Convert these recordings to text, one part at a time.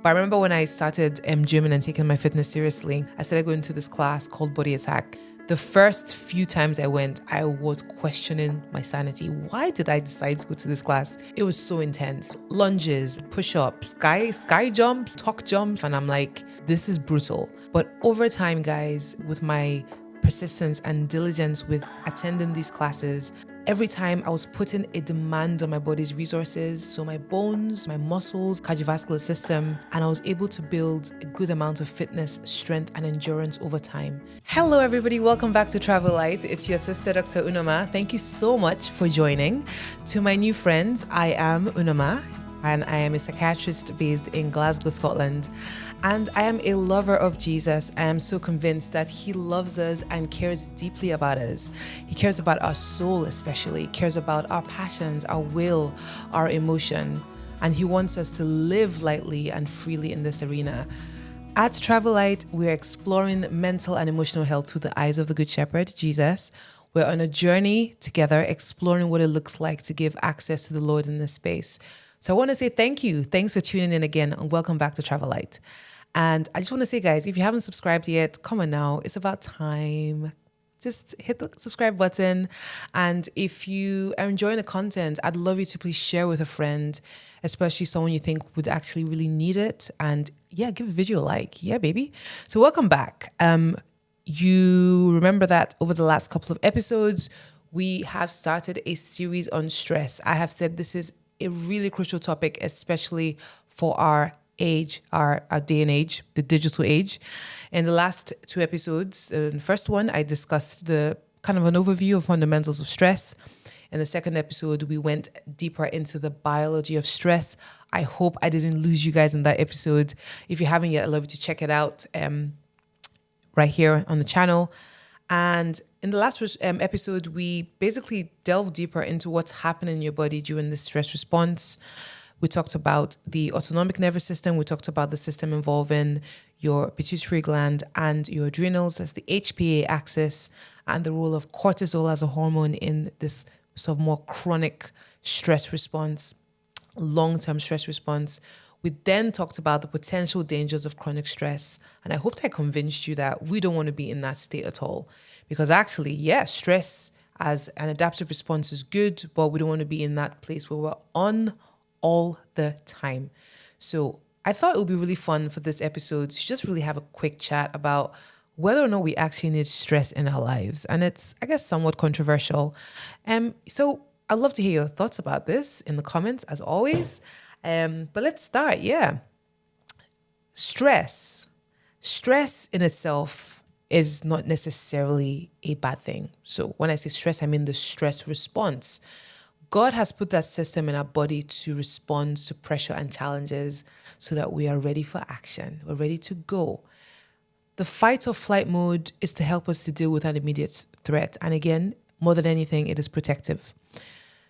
But I remember when I started gymming and taking my fitness seriously, I started going to this class called Body Attack. The first few times I went, I was questioning my sanity. Why did I decide to go to this class? It was so intense. Lunges, push-ups, sky jumps, tuck jumps, and I'm like, this is brutal. But over time, guys, with my persistence and diligence with attending these classes, every time I was putting a demand on my body's resources, so my bones, my muscles, cardiovascular system, and I was able to build a good amount of fitness, strength, and endurance over time. Hello, everybody. Welcome back to Travel Light. It's your sister, Dr. Unoma. Thank you so much for joining. To my new friends, I am Unoma, and I am a psychiatrist based in Glasgow, Scotland. And I am a lover of Jesus. I am so convinced that he loves us and cares deeply about us. He cares about our soul especially. He cares about our passions, our will, our emotion. And he wants us to live lightly and freely in this arena. At Travel Light, we're exploring mental and emotional health through the eyes of the Good Shepherd, Jesus. We're on a journey together, exploring what it looks like to give access to the Lord in this space. So I want to say thank you. Thanks for tuning in again, and welcome back to Travel Light. And I just want to say, guys, if you haven't subscribed yet, come on now. It's about time. Just hit the subscribe button. And if you are enjoying the content, I'd love you to please share with a friend, especially someone you think would actually really need it. And yeah, give a video a like. Yeah, baby. So welcome back. You remember that over the last couple of episodes, we have started a series on stress. I have said this is a really crucial topic, especially for our age, our day and age, the digital age. In the last two episodes, in the first one, I discussed the kind of an overview of fundamentals of stress. In the second episode, we went deeper into the biology of stress. I hope I didn't lose you guys in that episode. If you haven't yet, I'd love you to check it out right here on the channel. And in the last episode, we basically delved deeper into what's happening in your body during the stress response. We talked about the autonomic nervous system. We talked about the system involving your pituitary gland and your adrenals. That's the HPA axis, and the role of cortisol as a hormone in this sort of more chronic stress response, long-term stress response. We then talked about the potential dangers of chronic stress. And I hope I convinced you that we don't want to be in that state at all. Because actually, yes, stress as an adaptive response is good, but we don't want to be in that place where we're on all the time. So I thought it would be really fun for this episode to just really have a quick chat about whether or not we actually need stress in our lives. And it's, I guess, somewhat controversial. So I'd love to hear your thoughts about this in the comments, as always. But let's start. Yeah. Stress in itself is not necessarily a bad thing. So when I say stress, I mean the stress response. God has put that system in our body to respond to pressure and challenges so that we are ready for action. We're ready to go. The fight or flight mode is to help us to deal with an immediate threat. And again, more than anything, it is protective.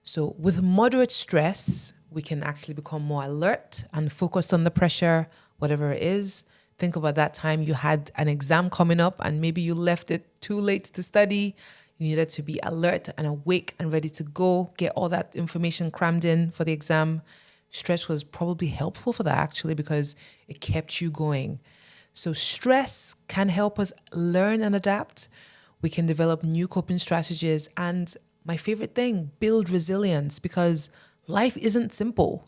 So with moderate stress, we can actually become more alert and focused on the pressure, whatever it is. Think about that time you had an exam coming up and maybe you left it too late to study. You needed to be alert and awake and ready to go, get all that information crammed in for the exam. Stress was probably helpful for that actually because it kept you going. So stress can help us learn and adapt. We can develop new coping strategies and my favorite thing, build resilience because life isn't simple.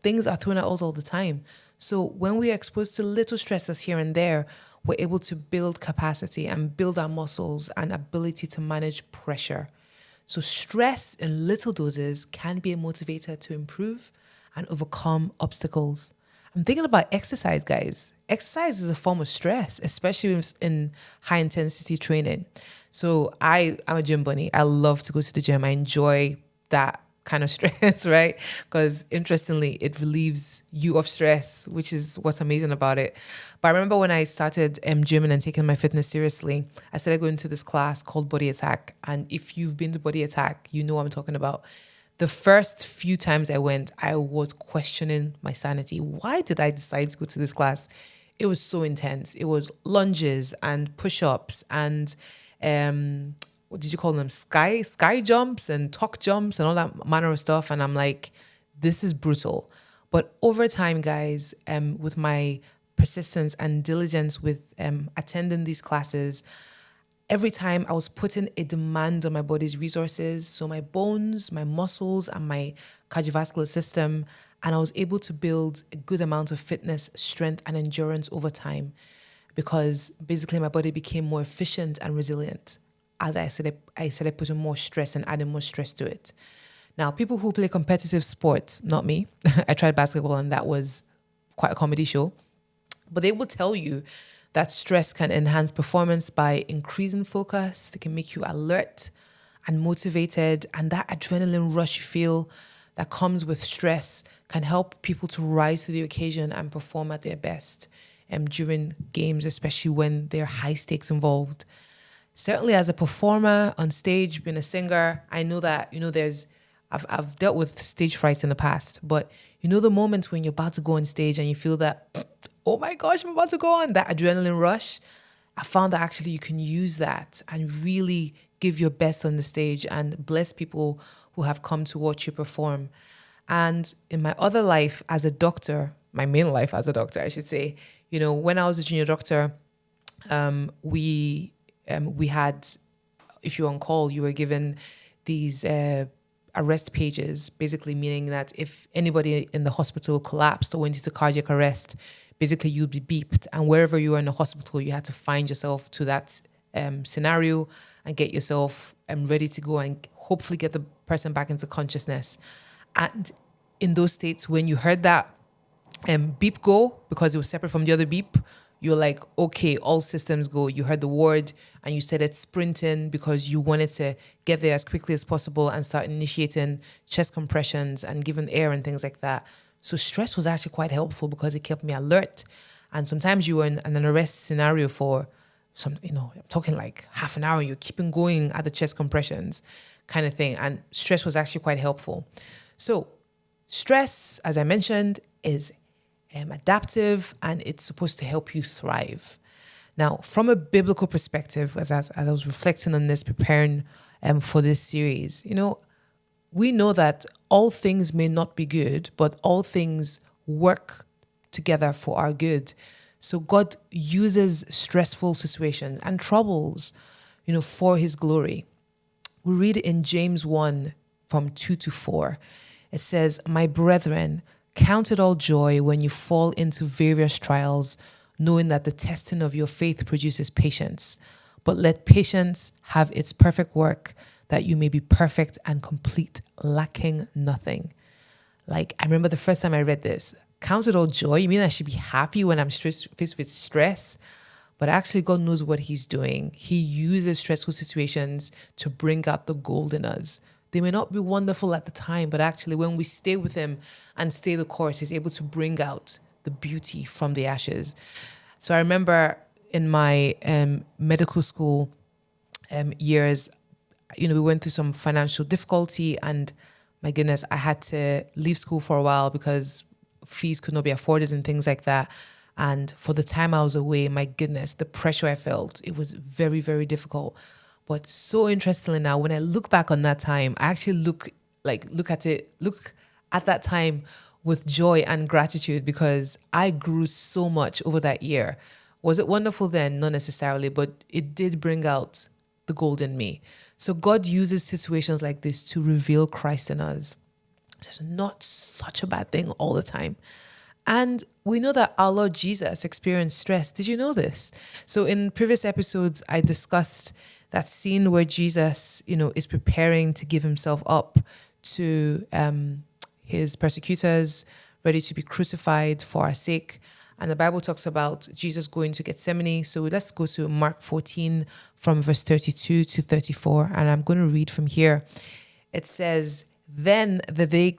Things are thrown at us all the time. So when we are exposed to little stresses here and there, we're able to build capacity and build our muscles and ability to manage pressure. So stress in little doses can be a motivator to improve and overcome obstacles. I'm thinking about exercise, guys. Exercise is a form of stress, especially in high intensity training. So I'm a gym bunny. I love to go to the gym. I enjoy that kind of stress, right? Because interestingly, it relieves you of stress, which is what's amazing about it. But I remember when I started gymming and taking my fitness seriously, I started going to this class called Body Attack. And if you've been to Body Attack, you know what I'm talking about. The first few times I went, I was questioning my sanity. Why did I decide to go to this class? It was so intense. It was lunges and push-ups and what did you call them? Sky jumps and tuck jumps and all that manner of stuff. And I'm like, this is brutal. But over time, guys, with my persistence and diligence with attending these classes, every time I was putting a demand on my body's resources, so my bones, my muscles, and my cardiovascular system, and I was able to build a good amount of fitness, strength, and endurance over time because basically my body became more efficient and resilient. As I started putting more stress and adding more stress to it. Now, people who play competitive sports, not me, I tried basketball and that was quite a comedy show, but they will tell you that stress can enhance performance by increasing focus. They can make you alert and motivated. And that adrenaline rush you feel that comes with stress can help people to rise to the occasion and perform at their best during games, especially when there are high stakes involved. Certainly as a performer on stage, being a singer, I know that, I've dealt with stage fright in the past, but the moment when you're about to go on stage and you feel that, oh my gosh, I'm about to go on, that adrenaline rush, I found that actually you can use that and really give your best on the stage and bless people who have come to watch you perform. And in my other life as a doctor, my main life as a doctor, I should say, when I was a junior doctor, we had, if you were on call, you were given these arrest pages, basically meaning that if anybody in the hospital collapsed or went into cardiac arrest, basically you'd be beeped. And wherever you were in the hospital, you had to find yourself to that scenario and get yourself ready to go and hopefully get the person back into consciousness. And in those states, when you heard that beep go, because it was separate from the other beep, you're like, okay, all systems go. You heard the word and you started sprinting because you wanted to get there as quickly as possible and start initiating chest compressions and giving air and things like that. So stress was actually quite helpful because it kept me alert. And sometimes you were in an arrest scenario for I'm talking like half an hour, you're keeping going at the chest compressions kind of thing. And stress was actually quite helpful. So stress, as I mentioned, is adaptive and it's supposed to help you thrive. Now, from a biblical perspective, as I was reflecting on this, preparing for this series, we know that all things may not be good, but all things work together for our good. So God uses stressful situations and troubles, for his glory. We read in James 1 from 2-4. It says, "My brethren, count it all joy when you fall into various trials, knowing that the testing of your faith produces patience. But let patience have its perfect work, that you may be perfect and complete, lacking nothing." Like, I remember the first time I read this, count it all joy. You mean I should be happy when I'm faced with stress? But actually, God knows what he's doing. He uses stressful situations to bring out the gold in us. They may not be wonderful at the time, but actually when we stay with him and stay the course, he's able to bring out the beauty from the ashes. So I remember in my medical school years, we went through some financial difficulty and my goodness, I had to leave school for a while because fees could not be afforded and things like that. And for the time I was away, my goodness, the pressure I felt, it was very, very difficult. But so interestingly now, when I look back on that time, I actually look at that time with joy and gratitude because I grew so much over that year. Was it wonderful then? Not necessarily, but it did bring out the gold in me. So God uses situations like this to reveal Christ in us. It's not such a bad thing all the time. And we know that our Lord Jesus experienced stress. Did you know this? So in previous episodes, I discussed that scene where Jesus, is preparing to give himself up to his persecutors, ready to be crucified for our sake. And the Bible talks about Jesus going to Gethsemane. So let's go to Mark 14 from verse 32 to 34. And I'm going to read from here. It says, Then they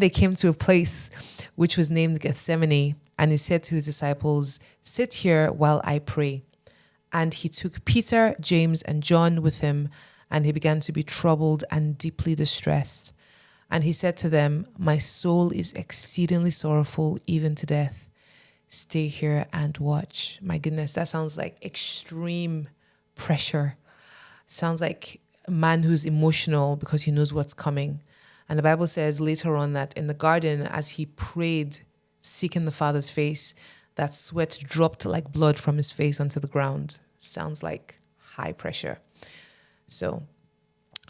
came to a place which was named Gethsemane, and he said to his disciples, "Sit here while I pray." And he took Peter, James, and John with him, and he began to be troubled and deeply distressed. And he said to them, "My soul is exceedingly sorrowful, even to death. Stay here and watch." My goodness, that sounds like extreme pressure. Sounds like a man who's emotional because he knows what's coming. And the Bible says later on that in the garden, as he prayed, seeking the Father's face, that sweat dropped like blood from his face onto the ground. Sounds like high pressure. So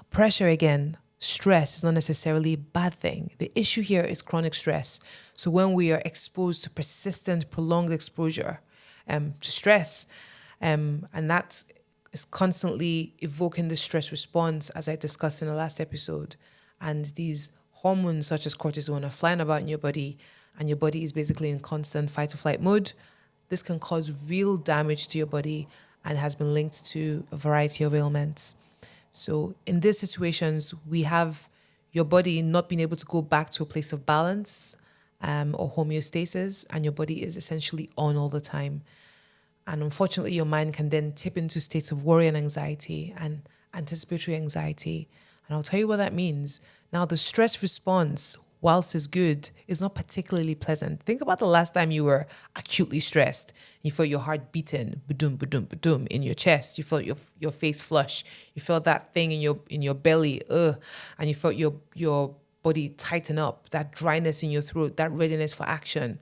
pressure, again, stress is not necessarily a bad thing. The issue here is chronic stress. So when we are exposed to persistent, prolonged exposure to stress, and that is constantly evoking the stress response, as I discussed in the last episode, and these hormones such as cortisol are flying about in your body, and your body is basically in constant fight or flight mode, this can cause real damage to your body and has been linked to a variety of ailments. So in these situations, we have your body not being able to go back to a place of balance or homeostasis, and your body is essentially on all the time. And unfortunately, your mind can then tip into states of worry and anxiety and anticipatory anxiety. And I'll tell you what that means. Now, the stress response, whilst is good, is not particularly pleasant. Think about the last time you were acutely stressed. You felt your heart beating, ba-dum, ba-dum, ba-dum, in your chest. You felt your face flush. You felt that thing in your belly, and you felt your body tighten up, that dryness in your throat, that readiness for action.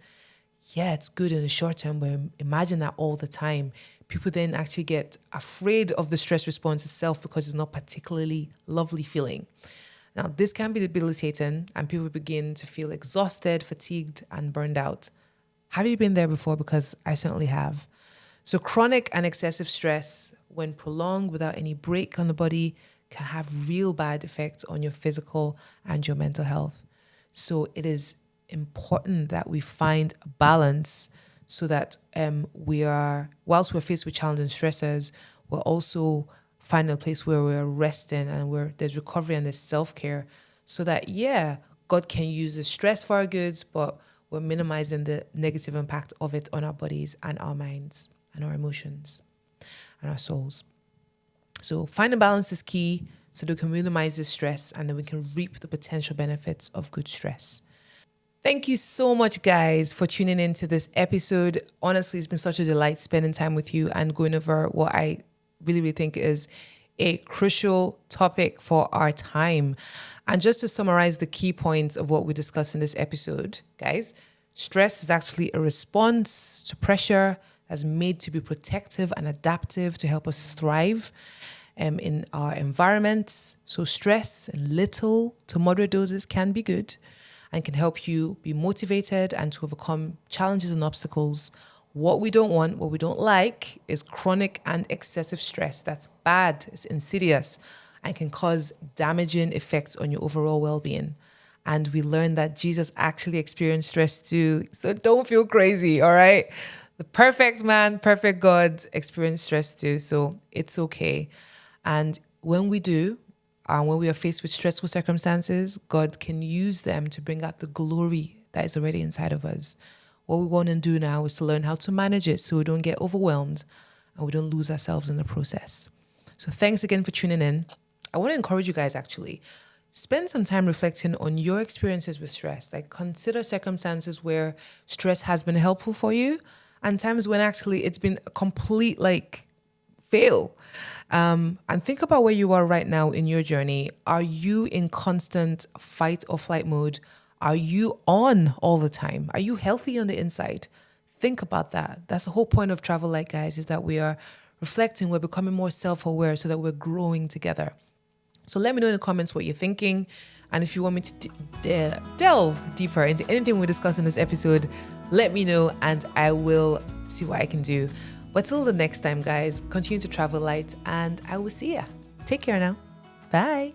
Yeah, it's good in the short term, but imagine that all the time. People then actually get afraid of the stress response itself because it's not particularly lovely feeling. Now, this can be debilitating, and people begin to feel exhausted, fatigued, and burned out. Have you been there before? Because I certainly have. So chronic and excessive stress, when prolonged without any break on the body, can have real bad effects on your physical and your mental health. So it is important that we find a balance so that whilst we're faced with challenging stressors, we're also finding a place where we're resting and where there's recovery and there's self-care, so that, God can use the stress for our goods, but we're minimizing the negative impact of it on our bodies and our minds and our emotions and our souls. So finding balance is key so that we can minimize the stress and then we can reap the potential benefits of good stress. Thank you so much, guys, for tuning in to this episode. Honestly, it's been such a delight spending time with you and going over what I really think is a crucial topic for our time. And just to summarize the key points of what we discussed in this episode, guys, stress is actually a response to pressure that's made to be protective and adaptive to help us thrive in our environments. So stress in little to moderate doses can be good and can help you be motivated and to overcome challenges and obstacles. What we don't want, what we don't like, is chronic and excessive stress. That's bad, it's insidious, and can cause damaging effects on your overall well-being. And we learned that Jesus actually experienced stress too. So don't feel crazy, all right? The perfect man, perfect God experienced stress too. So it's okay. And when we do, when we are faced with stressful circumstances, God can use them to bring out the glory that is already inside of us. What we want to do now is to learn how to manage it so we don't get overwhelmed and we don't lose ourselves in the process. So thanks again for tuning in. I want to encourage you guys, actually, spend some time reflecting on your experiences with stress. Like, consider circumstances where stress has been helpful for you and times when actually it's been a complete fail. And think about where you are right now in your journey. Are you in constant fight or flight mode? Are you on all the time? Are you healthy on the inside? Think about that. That's the whole point of Travel Light, guys, is that we are reflecting, we're becoming more self-aware so that we're growing together. So let me know in the comments what you're thinking. And if you want me to delve deeper into anything we discussed in this episode, let me know and I will see what I can do. But till the next time, guys, continue to travel light and I will see ya. Take care now. Bye.